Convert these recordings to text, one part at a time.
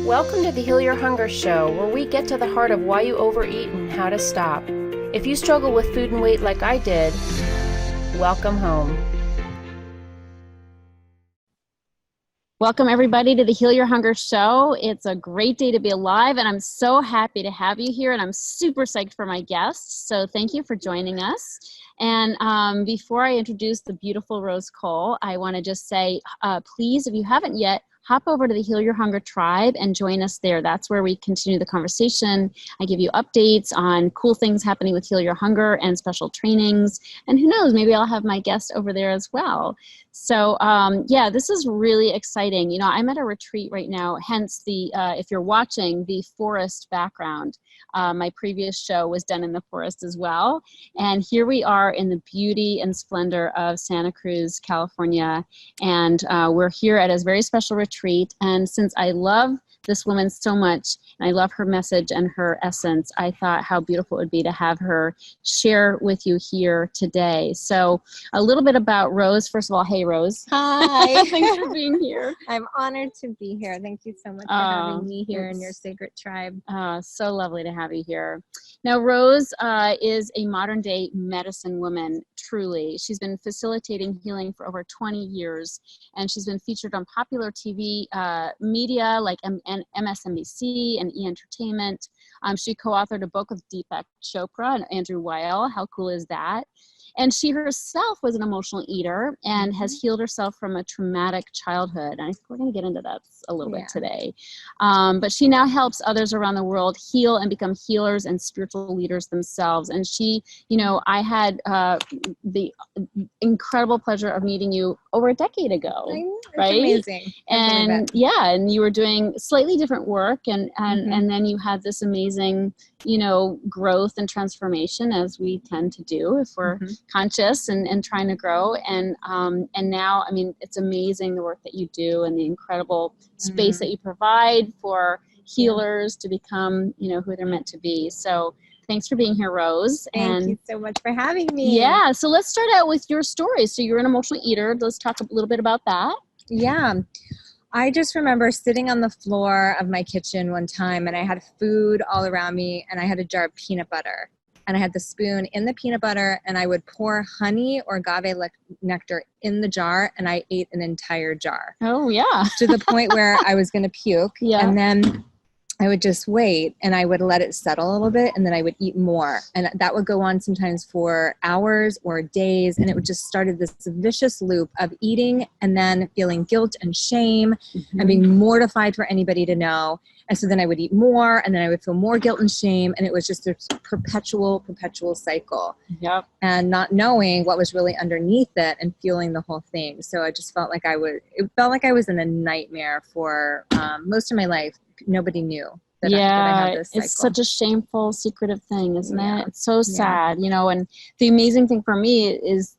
Welcome to the Heal Your Hunger Show, where we get to the heart of why you overeat and how to stop. If you struggle with food and weight like I did, welcome home. Welcome everybody to the Heal Your Hunger Show. It's a great day to be alive, and I'm so happy to have you here, and I'm super psyched for my guests. So thank you for joining us. And before I introduce the beautiful Rose Cole, I want to just say, please, if you haven't yet, hop over to the Heal Your Hunger tribe and join us there. That's where we continue the conversation. I give you updates on cool things happening with Heal Your Hunger and special trainings. And who knows, maybe I'll have my guest over there as well. So yeah, this is really exciting. You know, I'm at a retreat right now, hence the, if you're watching, the forest background. My previous show was done in the forest as well. And here we are in the beauty and splendor of Santa Cruz, California. And we're here at a very special retreat. And since I love this woman so much, and I love her message and her essence, I thought how beautiful it would be to have her share with you here today. So a little bit about Rose. First of all, hey, Rose. Hi. Thanks for being here. I'm honored to be here. Thank you so much for having me here in your sacred tribe. So lovely to have you here. Now, Rose is a modern day medicine woman, truly. She's been facilitating healing for over 20 years, and she's been featured on popular TV media like MSNBC and E! Entertainment. She co-authored a book with Deepak Chopra and Andrew Weil. How cool is that? And she herself was an emotional eater and has healed herself from a traumatic childhood. And I think we're going to get into that a little bit today. But she now helps others around the world heal and become healers and spiritual leaders themselves. And she, you know, I had the incredible pleasure of meeting you over a decade ago. Right? Amazing. And yeah, and you were doing slightly different work, and then you had this amazing, you know, growth and transformation, as we tend to do if we're conscious and trying to grow. And now, I mean, it's amazing the work that you do and the incredible space that you provide for healers to become, you know, who they're meant to be. So thanks for being here, Rose. Thank you so much for having me. Yeah. So let's start out with your story. So you're an emotional eater. Let's talk a little bit about that. Yeah. I just remember sitting on the floor of my kitchen one time, and I had food all around me, and I had a jar of peanut butter, and I had the spoon in the peanut butter, and I would pour honey or agave nectar in the jar, and I ate an entire jar. Oh yeah. To the point where I was going to puke. Yeah. And then I would just wait, and I would let it settle a little bit, and then I would eat more. And that would go on sometimes for hours or days. And it would just started this vicious loop of eating and then feeling guilt and shame and being mortified for anybody to know. And so then I would eat more, and then I would feel more guilt and shame. And it was just this perpetual cycle. Yep. And not knowing what was really underneath it and fueling the whole thing. So I just felt like it felt like I was in a nightmare for most of my life. Nobody knew that I had this cycle. It's such a shameful, secretive thing, isn't it? It's so sad, you know. And the amazing thing for me is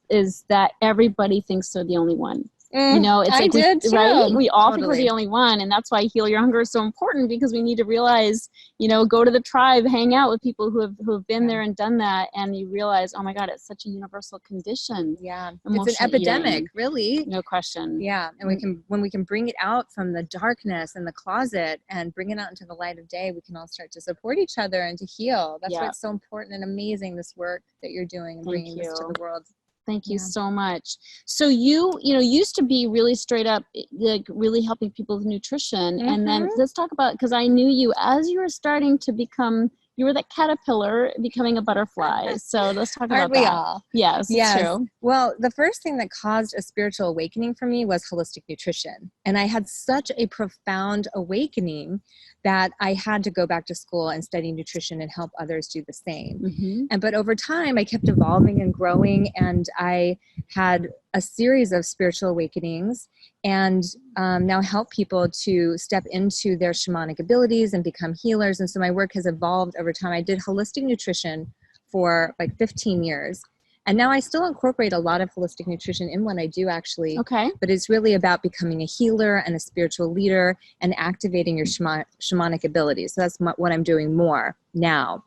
that everybody thinks they're the only one. You know, it's like right? We all think we're the only one, and that's why Heal Your Hunger is so important, because we need to realize, you know, go to the tribe, hang out with people who have been there and done that, and you realize, oh my God, it's such a universal condition. Yeah, it's an epidemic, really. No question. Yeah, and when we can bring it out from the darkness and the closet and bring it out into the light of day, we can all start to support each other and to heal. That's why it's so important and amazing, this work that you're doing and bringing this to the world. Thank you so much. So you used to be really straight up, like really helping people with nutrition. And then let's talk about, because I knew you as you were starting to become, you were that caterpillar becoming a butterfly. So let's talk about that. We all? Yes, it's true. Well, the first thing that caused a spiritual awakening for me was holistic nutrition. And I had such a profound awakening that I had to go back to school and study nutrition and help others do the same. But over time, I kept evolving and growing, and I had a series of spiritual awakenings, and now help people to step into their shamanic abilities and become healers. And so my work has evolved over time. I did holistic nutrition for like 15 years. And now I still incorporate a lot of holistic nutrition in what I do, actually. Okay. But it's really about becoming a healer and a spiritual leader and activating your shamanic abilities. So that's what I'm doing more now.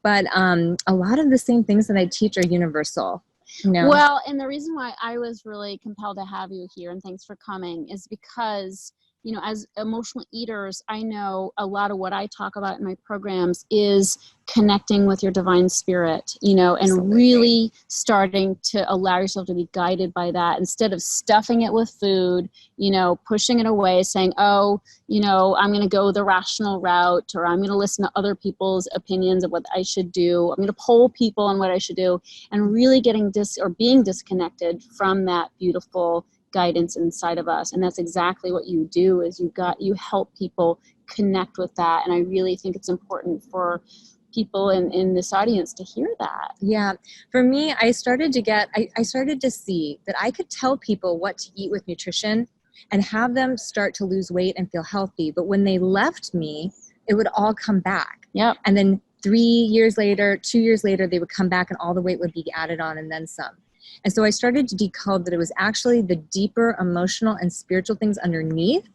But a lot of the same things that I teach are universal. No. Well, and the reason why I was really compelled to have you here, and thanks for coming, is because you know, as emotional eaters, I know a lot of what I talk about in my programs is connecting with your divine spirit, you know, and Absolutely. really starting to allow yourself to be guided by that instead of stuffing it with food, you know, pushing it away, saying, oh, you know, I'm going to go the rational route, or I'm going to listen to other people's opinions of what I should do. I'm going to poll people on what I should do, and really getting being disconnected from that beautiful guidance inside of us. And that's exactly what you do, is you help people connect with that. And I really think it's important for people in this audience to hear that. Yeah. For me, I started to see that I could tell people what to eat with nutrition and have them start to lose weight and feel healthy. But when they left me, it would all come back. Yep. And then 3 years later, 2 years later, they would come back and all the weight would be added on and then some. And so I started to decode that it was actually the deeper emotional and spiritual things underneath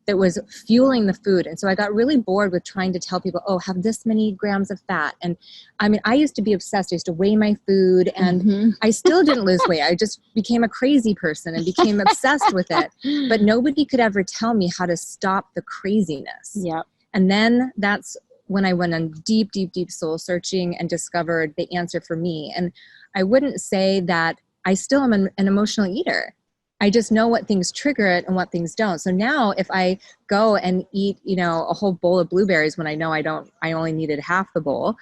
that was fueling the food. And so I got really bored with trying to tell people, oh, have this many grams of fat. And I mean, I used to be obsessed. I used to weigh my food, and I still didn't lose weight. I just became a crazy person and became obsessed with it. But nobody could ever tell me how to stop the craziness. Yep. And then that's when I went on deep, deep, deep soul searching and discovered the answer for me. And I wouldn't say that I still am an emotional eater. I just know what things trigger it and what things don't. So now if I go and eat, you know, a whole bowl of blueberries when I know I only needed half the bowl,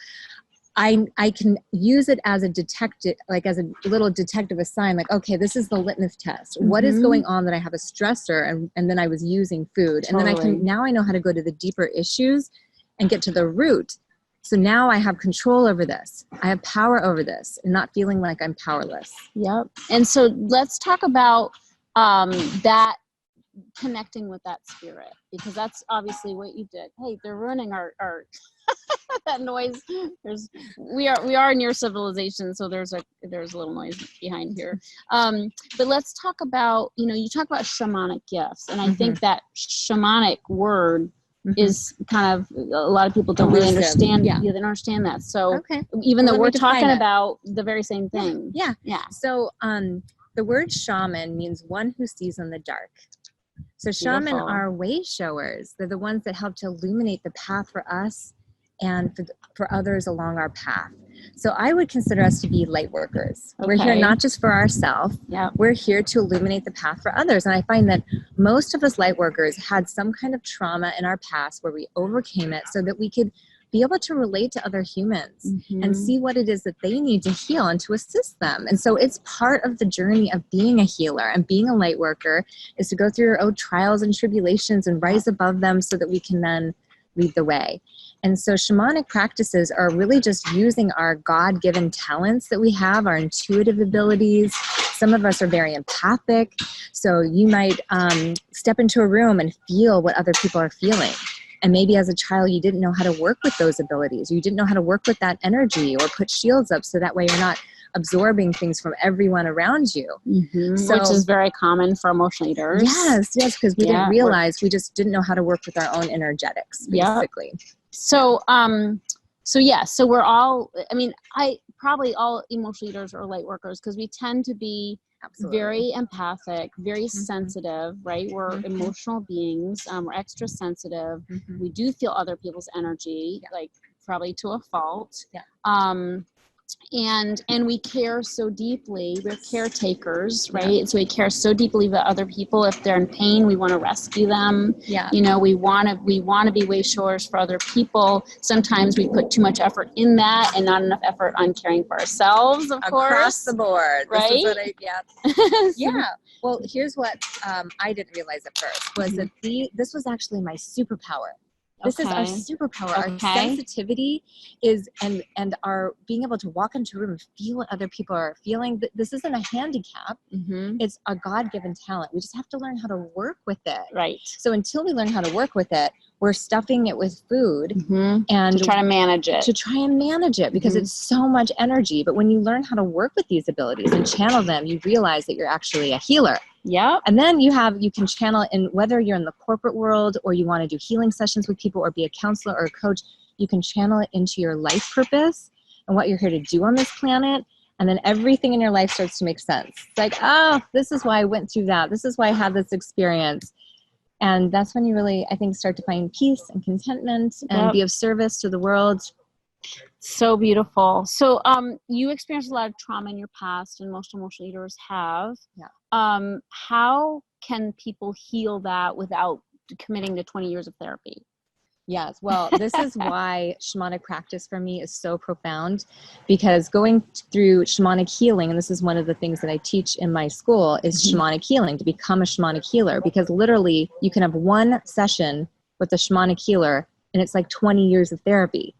I can use it as a detective, like as a little detective assign, like, okay, this is the litmus test. What is going on that I have a stressor? And then I was using food. Totally. And then now I know how to go to the deeper issues and get to the root. So now I have control over this. I have power over this, and not feeling like I'm powerless. Yep. And so let's talk about that, connecting with that spirit, because that's obviously what you did. Hey, they're ruining our that noise. We are in your civilization, so there's a little noise behind here. But let's talk about, you know, you talk about shamanic gifts, and I think that shamanic word is kind of, a lot of people don't really understand. Yeah, they don't understand that. So even though we're talking about the very same thing. Yeah. So the word shaman means one who sees in the dark. So shaman are way showers. They're the ones that help to illuminate the path for us and for others along our path. So I would consider us to be light workers. We're here not just for ourselves. We're here to illuminate the path for others. And I find that most of us light workers had some kind of trauma in our past where we overcame it so that we could be able to relate to other humans and see what it is that they need to heal and to assist them. And so it's part of the journey of being a healer and being a light worker, is to go through your own trials and tribulations and rise above them so that we can then lead the way. And so shamanic practices are really just using our God-given talents that we have, our intuitive abilities. Some of us are very empathic. So you might step into a room and feel what other people are feeling. And maybe as a child, you didn't know how to work with those abilities. You didn't know how to work with that energy or put shields up so that way you're not absorbing things from everyone around you. So, which is very common for emotional eaters. Yes, because we didn't realize, we just didn't know how to work with our own energetics, basically. So, so we're all, I mean, probably all emotional eaters are light workers, because we tend to be very empathic, very sensitive, right? We're emotional beings. We're extra sensitive. We do feel other people's energy, like probably to a fault. And we care so deeply. We're caretakers, right? So we care so deeply about other people. If they're in pain, we want to rescue them. You know, we want to be way showers for other people. Sometimes we put too much effort in that and not enough effort on caring for ourselves, of course. Across the board. Right? This is what Well, here's what I didn't realize at first, was that this was actually my superpower. This is our superpower. Our sensitivity is, and our being able to walk into a room and feel what other people are feeling. This isn't a handicap. It's a God-given talent. We just have to learn how to work with it. Right. So until we learn how to work with it, we're stuffing it with food and to try to manage it. Because it's so much energy. But when you learn how to work with these abilities and channel them, you realize that you're actually a healer. And then you can channel in, whether you're in the corporate world or you want to do healing sessions with people or be a counselor or a coach, you can channel it into your life purpose and what you're here to do on this planet. And then everything in your life starts to make sense. It's like, oh, this is why I went through that. This is why I had this experience. And that's when you really, I think, start to find peace and contentment and be of service to the world. So beautiful. So you experienced a lot of trauma in your past, and most emotional eaters have. Yeah. How can people heal that without committing to 20 years of therapy? Yes. Well, this is why shamanic practice for me is so profound, because going through shamanic healing, and this is one of the things that I teach in my school, is shamanic healing, to become a shamanic healer, because literally you can have one session with a shamanic healer and it's like 20 years of therapy.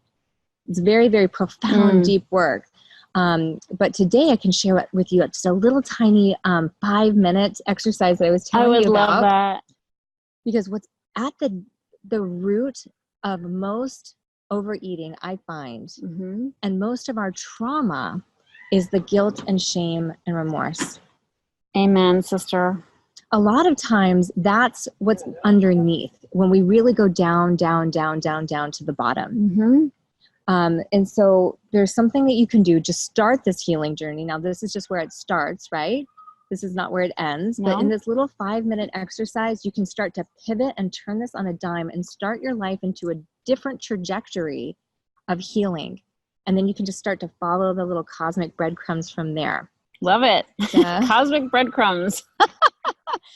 It's very, very profound, deep work. But today I can share with you just a little tiny 5-minute exercise that I was telling you about. I would love that. Because what's at the root of most overeating, I find, and most of our trauma, is the guilt and shame and remorse. Amen, sister. A lot of times that's what's underneath when we really go down, down, down, down, down to the bottom. And so there's something that you can do. Just start this healing journey. Now, this is just where it starts, right? This is not where it ends. No. But in this little 5-minute exercise, you can start to pivot and turn this on a dime and start your life into a different trajectory of healing. And then you can just start to follow the little cosmic breadcrumbs from there. Love it. Cosmic breadcrumbs.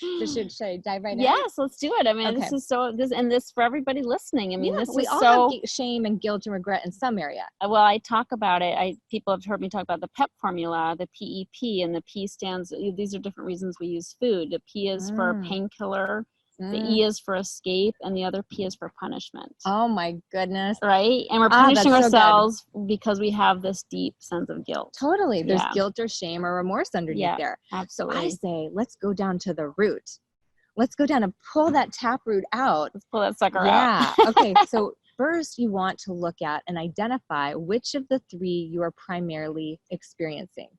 So should I dive right in? Yes, let's do it. I mean, okay. This for everybody listening. I mean, this we is all have shame and guilt and regret in some area. Well, I talk about it. People have heard me talk about the PEP formula, the PEP, and the P stands. These are different reasons we use food. The P is for painkiller. The E is for escape, and the other P is for punishment. Oh my goodness. Right? And we're punishing ourselves because we have this deep sense of guilt. Totally. There's guilt or shame or remorse underneath there. Absolutely. So I say, let's go down to the root. Let's go down and pull that taproot out. Let's pull that sucker out. Yeah. Okay. So first you want to look at and identify which of the 3 you are primarily experiencing.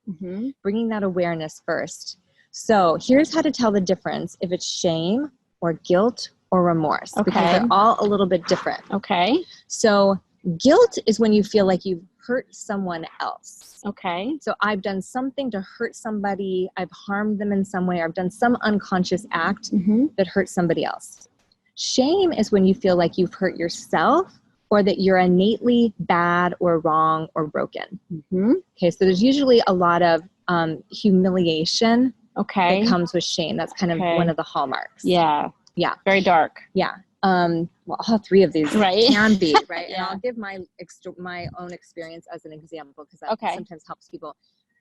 Bringing that awareness first. So here's how to tell the difference if it's shame or guilt or remorse, because they're all a little bit different. Okay. So guilt is when you feel like you've hurt someone else. Okay. So I've done something to hurt somebody. I've harmed them in some way. Or I've done some unconscious act that hurt somebody else. Shame is when you feel like you've hurt yourself, or that you're innately bad or wrong or broken. Okay. So there's usually a lot of humiliation that comes with shame. That's kind of one of the hallmarks. Yeah. Very dark. Yeah. Well, all 3 of these can be, right? And I'll give my own experience as an example, because that sometimes helps people.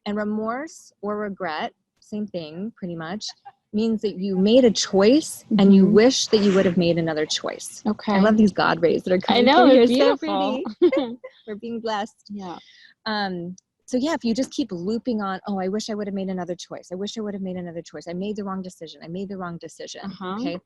And remorse or regret, same thing pretty much, means that you made a choice and you wish that you would have made another choice. Okay. I love these God rays that are coming through here. Beautiful. So pretty. We're being blessed. Yeah. So yeah, if you just keep looping on, oh, I wish I would have made another choice. I wish I would have made another choice. I made the wrong decision. I made the wrong decision. Okay.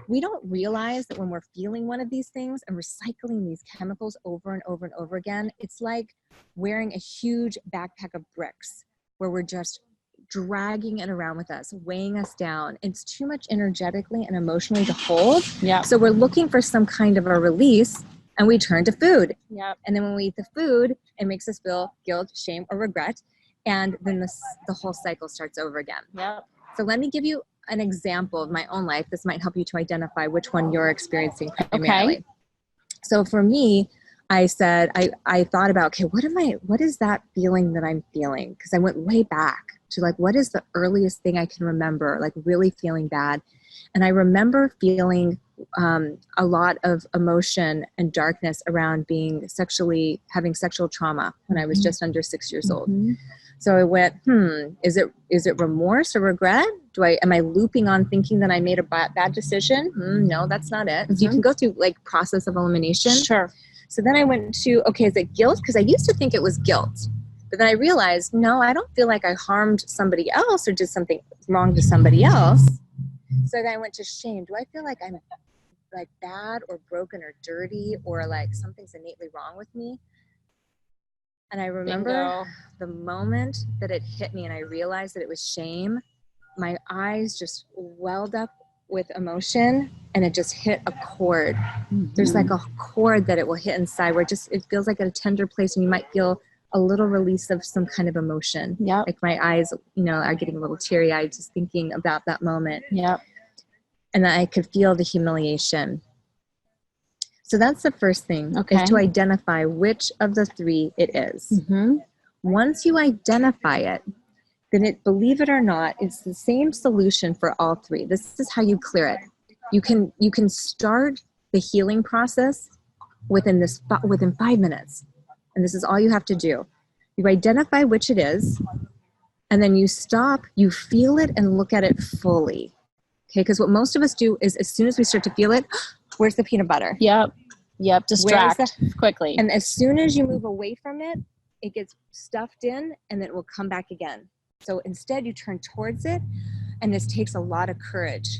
We don't realize that when we're feeling one of these things and recycling these chemicals over and over and over again, it's like wearing a huge backpack of bricks where we're just dragging it around with us, weighing us down. It's too much energetically and emotionally to hold. Yeah. So we're looking for some kind of a release, and we turn to food. Yep. And then when we eat the food, it makes us feel guilt, shame, or regret. And then the whole cycle starts over again. Yep. So let me give you an example of my own life. This might help you to identify which one you're experiencing primarily. Okay. So for me, I said, I thought about, okay, what is that feeling that I'm feeling? Because I went way back to like, what is the earliest thing I can remember, like really feeling bad? And I remember feeling a lot of emotion and darkness around having sexual trauma when I was just under 6 years old. So I went, is it remorse or regret? Am I looping on thinking that I made a bad decision? No, that's not it. So you can go through like process of elimination. Sure. So then I went to, okay, is it guilt? Because I used to think it was guilt. But then I realized, no, I don't feel like I harmed somebody else or did something wrong to somebody else. So then I went to shame. Do I feel like I'm like bad or broken or dirty or like something's innately wrong with me? And I remember the moment that it hit me and I realized that it was shame, my eyes just welled up with emotion and it just hit a chord. There's like a chord that it will hit inside where it feels like at a tender place, and you might feel a little release of some kind of emotion. Yeah. Like my eyes, are getting a little teary eyed just thinking about that moment. Yeah. and that I could feel the humiliation. So that's the first thing, Okay. is to identify which of the three it is. Mm-hmm. Once you identify it, then believe it or not, it's the same solution for all three. This is how you clear it. You can start the healing process within 5 minutes. And this is all you have to do. You identify which it is, and then you stop, you feel it and look at it fully. Okay, because what most of us do is as soon as we start to feel it, where's the peanut butter? Yep. Distract quickly. And as soon as you move away from it, it gets stuffed in and then it will come back again. So instead you turn towards it, and this takes a lot of courage.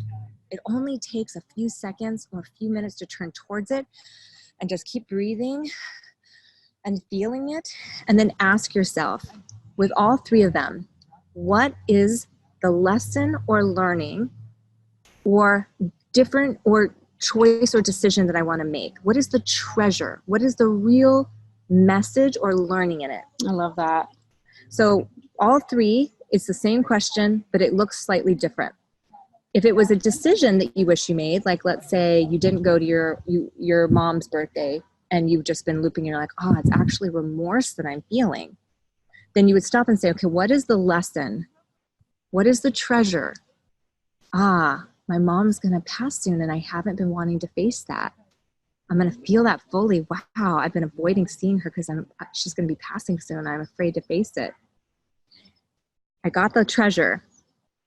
It only takes a few seconds or a few minutes to turn towards it, and just keep breathing and feeling it. And then ask yourself, with all three of them, what is the lesson or learning or different or choice or decision that I want to make? What is the treasure? What is the real message or learning in it? I love that. So all three, it's the same question, but it looks slightly different. If it was a decision that you wish you made, like let's say you didn't go to your mom's birthday and you've just been looping, you're like, oh, it's actually remorse that I'm feeling. Then you would stop and say, okay, what is the lesson? What is the treasure? My mom's going to pass soon and I haven't been wanting to face that. I'm going to feel that fully. Wow, I've been avoiding seeing her because she's going to be passing soon. I'm afraid to face it. I got the treasure.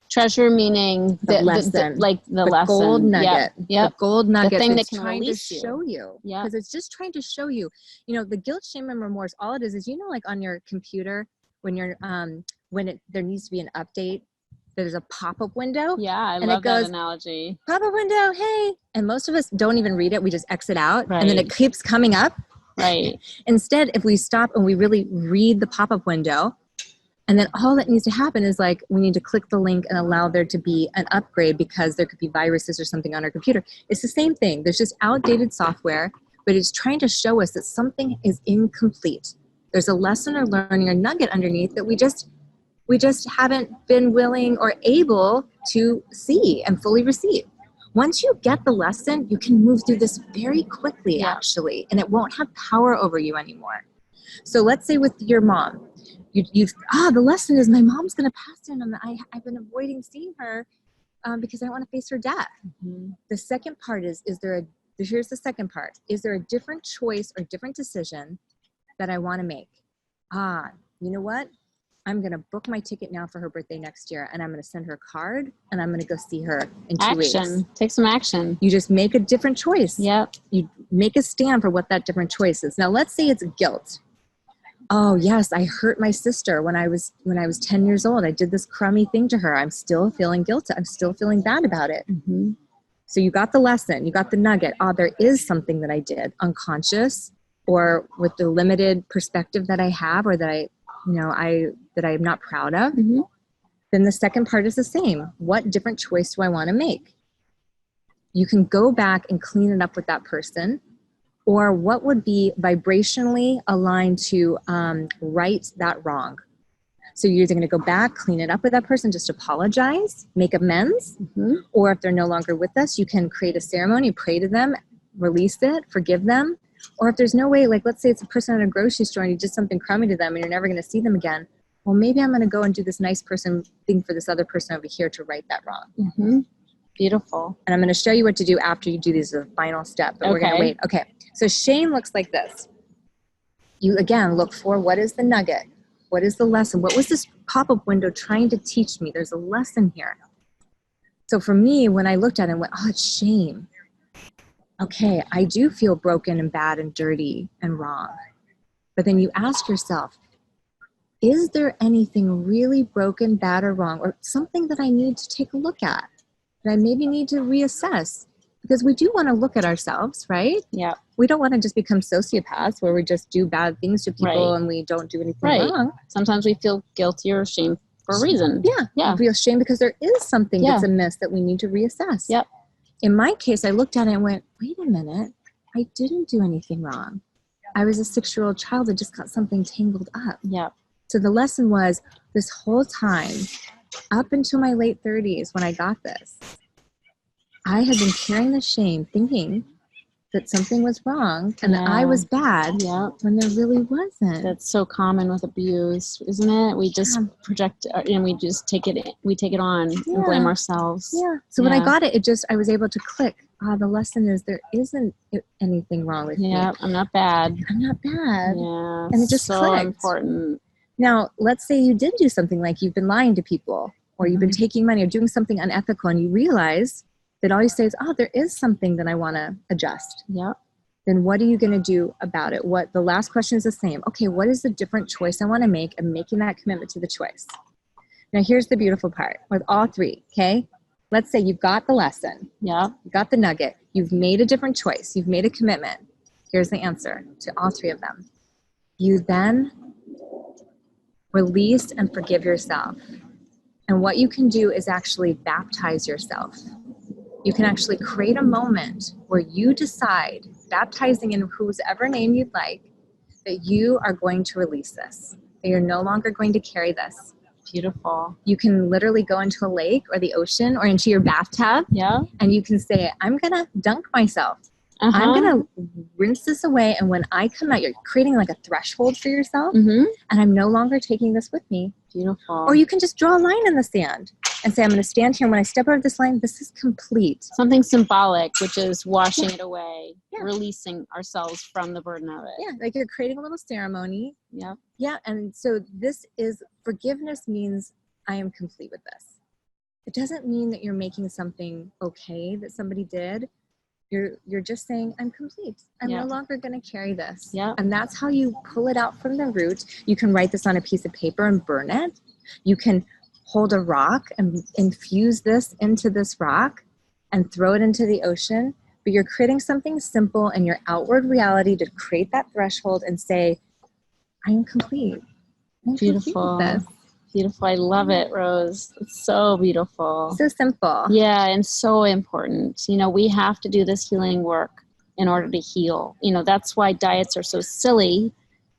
Treasure meaning the lesson, the lesson. Gold nugget. Yep. The gold nugget. The thing that's that can trying to release you. show you. Yeah. Because it's just trying to show you. You know, the guilt, shame, and remorse. All it is, like on your computer when you're there needs to be an update. There's a pop-up window. Yeah, I and love it goes, that analogy. Pop-up window, hey. And most of us don't even read it. We just exit out. Right. And then it keeps coming up. Right. Instead, if we stop and we really read the pop-up window, and then all that needs to happen is like we need to click the link and allow there to be an upgrade because there could be viruses or something on our computer. It's the same thing. There's just outdated software, but it's trying to show us that something is incomplete. There's a lesson or learning or nugget underneath that we just haven't been willing or able to see and fully receive. Once you get the lesson, you can move through this very quickly, actually, and it won't have power over you anymore. So let's say with your mom, the lesson is my mom's going to pass soon, and I've been avoiding seeing her because I don't want to face her death. Mm-hmm. The second part here's the second part. Is there a different choice or different decision that I want to make? You know what? I'm going to book my ticket now for her birthday next year, and I'm going to send her a card, and I'm going to go see her in 2 weeks. Take some action. You just make a different choice. Yep. You make a stand for what that different choice is. Now, let's say it's guilt. Oh, yes, I hurt my sister when I was 10 years old. I did this crummy thing to her. I'm still feeling guilty. I'm still feeling bad about it. Mm-hmm. So you got the lesson. You got the nugget. There is something that I did unconscious or with the limited perspective that I have or that I'm not proud of. Mm-hmm. Then the second part is the same. What different choice do I want to make? You can go back and clean it up with that person, or what would be vibrationally aligned to right that wrong. So you're either going to go back, clean it up with that person, just apologize, make amends, mm-hmm. or if they're no longer with us, you can create a ceremony, pray to them, release it, forgive them. Or if there's no way, like let's say it's a person at a grocery store and you did something crummy to them and you're never going to see them again. Well, maybe I'm going to go and do this nice person thing for this other person over here to right that wrong. Mm-hmm. Beautiful. And I'm going to show you what to do after you do these as a final step, but we're going to wait. Okay. So shame looks like this. You again, look for what is the nugget? What is the lesson? What was this pop-up window trying to teach me? There's a lesson here. So for me, when I looked at it and went, it's shame. Okay, I do feel broken and bad and dirty and wrong. But then you ask yourself, is there anything really broken, bad, or wrong, or something that I need to take a look at, that I maybe need to reassess? Because we do want to look at ourselves, right? Yeah. We don't want to just become sociopaths where we just do bad things to people and we don't do anything wrong. Sometimes we feel guilty or shame for a reason. Yeah. We feel shame because there is something that's amiss that we need to reassess. Yep. In my case, I looked at it and went, wait a minute, I didn't do anything wrong. I was a 6-year-old child that just got something tangled up. Yeah. So the lesson was this whole time, up until my late 30s when I got this, I had been carrying the shame, thinking that something was wrong and that I was bad when there really wasn't. That's so common with abuse, isn't it? We just project and we just take it on and blame ourselves. Yeah. So when I got it, I was able to click. The lesson is there isn't anything wrong with me. Yeah, I'm not bad. I'm not bad. Yeah. And it just so clicked. important. Now, let's say you did do something like you've been lying to people or you've been taking money or doing something unethical and you realize that all you say is, there is something that I want to adjust. Yep. Then what are you going to do about it? The last question is the same. Okay, what is the different choice I want to make and making that commitment to the choice? Now, here's the beautiful part with all three, okay? Let's say you've got the lesson. Yeah. You got the nugget. You've made a different choice. You've made a commitment. Here's the answer to all three of them. You then release and forgive yourself. And what you can do is actually baptize yourself. You can actually create a moment where you decide, baptizing in whosever name you'd like, that you are going to release this, that you're no longer going to carry this. Beautiful. You can literally go into a lake or the ocean or into your bathtub. Yeah. And you can say, I'm going to dunk myself. I'm going to rinse this away. And when I come out, you're creating like a threshold for yourself. And I'm no longer taking this with me. Beautiful. Or you can just draw a line in the sand and say, I'm going to stand here. And when I step over this line, this is complete. Something symbolic, which is washing it away, releasing ourselves from the burden of it. Yeah, like you're creating a little ceremony. Yeah. Yeah, and so forgiveness means I am complete with this. It doesn't mean that you're making something okay that somebody did. You're just saying, I'm complete. I'm no longer going to carry this. Yeah. And that's how you pull it out from the root. You can write this on a piece of paper and burn it. You can hold a rock and infuse this into this rock and throw it into the ocean. But you're creating something simple in your outward reality to create that threshold and say, I am complete. I'm Beautiful. complete with this. Beautiful. I love it, Rose. It's so beautiful. So simple. Yeah, and so important. We have to do this healing work in order to heal. That's why diets are so silly,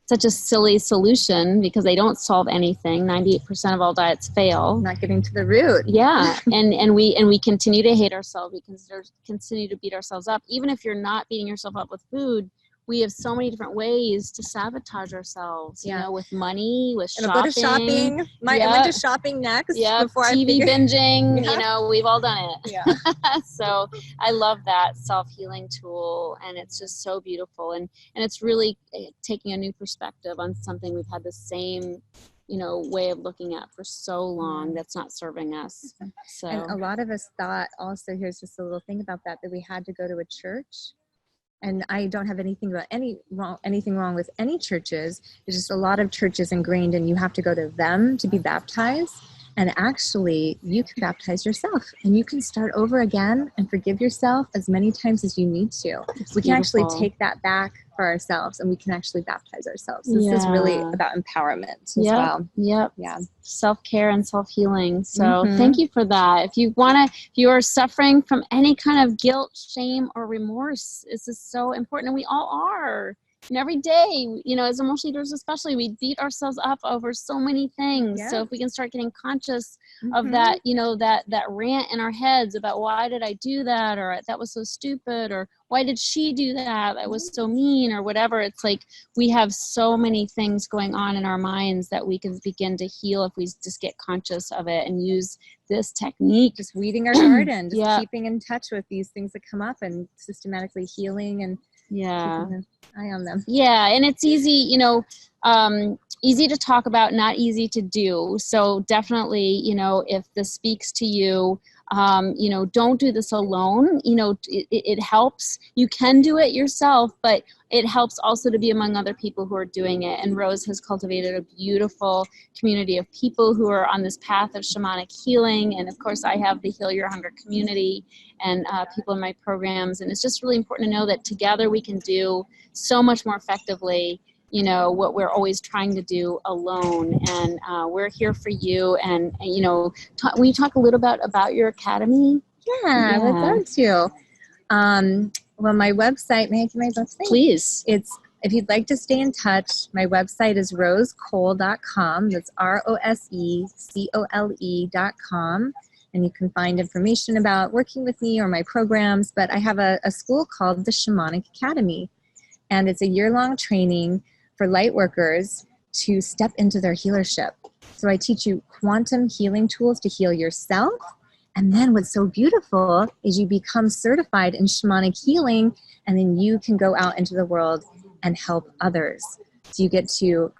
such a silly solution, because they don't solve anything. 98% of all diets fail. Not getting to the root. Yeah, and we continue to hate ourselves. We continue to beat ourselves up. Even if you're not beating yourself up with food, we have so many different ways to sabotage ourselves, with money, with shopping. Go to shopping. I went to shopping next. Yeah, before TV binging, we've all done it. Yeah. So I love that self-healing tool, and it's just so beautiful. And it's really taking a new perspective on something we've had the same way of looking at for so long that's not serving us. So, and a lot of us thought also, here's just a little thing about that we had to go to a church. And I don't have anything wrong with any churches. It's just a lot of churches ingrained, and you have to go to them to be baptized. And actually, you can baptize yourself, and you can start over again and forgive yourself as many times as you need to. We can actually take that back for ourselves, and we can actually baptize ourselves. This is really about empowerment as well. Yep. Yeah. Self-care and self-healing. So thank you for that. If you are suffering from any kind of guilt, shame, or remorse, this is so important. And we all are. And every day, as emotional leaders especially, we beat ourselves up over so many things. Yeah. So if we can start getting conscious of that, that rant in our heads about why did I do that, or that was so stupid, or why did she do that? That was so mean, or whatever. It's like we have so many things going on in our minds that we can begin to heal if we just get conscious of it and use this technique. Just weeding our garden, just keeping in touch with these things that come up and systematically healing and keeping an eye on them. Yeah, and it's easy, easy to talk about, not easy to do. So definitely, if this speaks to you, don't do this alone. It helps. You can do it yourself, but it helps also to be among other people who are doing it. And Rose has cultivated a beautiful community of people who are on this path of shamanic healing. And of course, I have the Heal Your Hunger community and people in my programs. And it's just really important to know that together we can do so much more effectively what we're always trying to do alone. And we're here for you. And will you talk a little bit about your academy? Yeah, I would love to. Well, my website, may I give my website? Please. If you'd like to stay in touch, my website is rosecole.com. That's ROSECOLE.com. And you can find information about working with me or my programs. But I have a school called the Shamanic Academy. And it's a year-long training for light workers to step into their healership. So I teach you quantum healing tools to heal yourself. And then what's so beautiful is you become certified in shamanic healing, and then you can go out into the world and help others. So you get to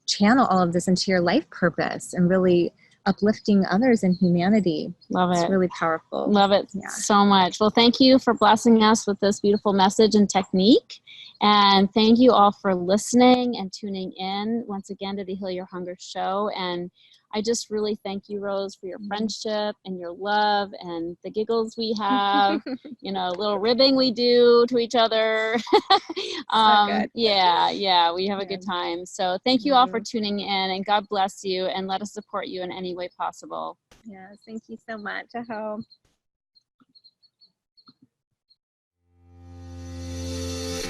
channel all of this into your life purpose and really uplifting others in humanity. Love it. It's really powerful. Love it so much. Well, thank you for blessing us with this beautiful message and technique. And thank you all for listening and tuning in once again to the Heal Your Hunger show. And I just really thank you, Rose, for your friendship and your love and the giggles we have, little ribbing we do to each other. Yeah, we have a good time. So thank you all for tuning in, and God bless you, and let us support you in any way possible. Yes, thank you so much. Aho.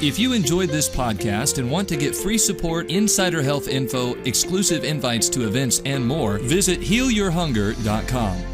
If you enjoyed this podcast and want to get free support, insider health info, exclusive invites to events, and more, visit healyourhunger.com.